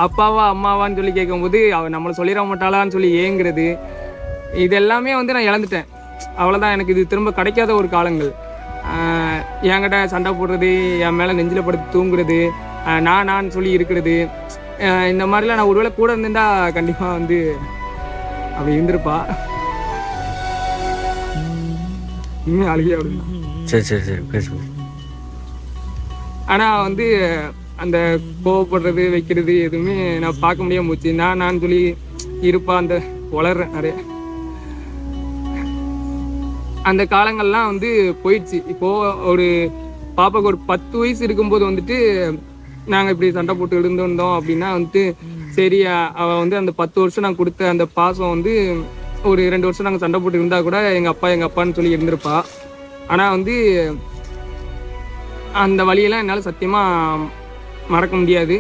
அப்பாவா அம்மாவான்னு சொல்லி கேட்கும்போது அவள் நம்மளை சொல்லிட மாட்டாளான்னு சொல்லி ஏங்குறது, இது எல்லாமே வந்து நான் இழந்துட்டேன். அவ்வளோதான், எனக்கு இது திரும்ப கிடைக்காத ஒரு காலங்கள். என்கிட்ட சண்டை போடுறது, என் மேலே நெஞ்சில் படுத்து தூங்குறது, நான் சொல்லி இருக்கிறது, இந்த மாதிரிலாம் நான் ஒருவேளை கூட இருந்திருந்தா கண்டிப்பாக வந்து அப்படி இருந்திருப்பா. இன்னும் அழுகி அப்படி. சரி சரி சரி பேசுங்க. ஆனால் வந்து அந்த கோவப்படுறது வைக்கிறது எதுவுமே நான் பார்க்க முடியாம போச்சு. நான் சொல்லி இருப்பா அந்த வளர்றேன் நிறைய. அந்த காலங்கள்லாம் வந்து போயிடுச்சு. இப்போது ஒரு பாப்பாவுக்கு ஒரு 10 வயசு இருக்கும்போது வந்துட்டு நாங்கள் இப்படி சண்டை போட்டு இருந்தோம் அப்படின்னா வந்துட்டு சரி, அவள் வந்து அந்த 10 வருஷம் நான் கொடுத்த அந்த பாசம் வந்து ஒரு 2 வருஷம் நாங்கள் சண்டை போட்டு இருந்தால் கூட எங்கள் அப்பான்னு சொல்லி இருந்திருப்பா. ஆனால் வந்து அந்த வழியெல்லாம் என்னால் சத்தியமாக மறக்க முடியாது.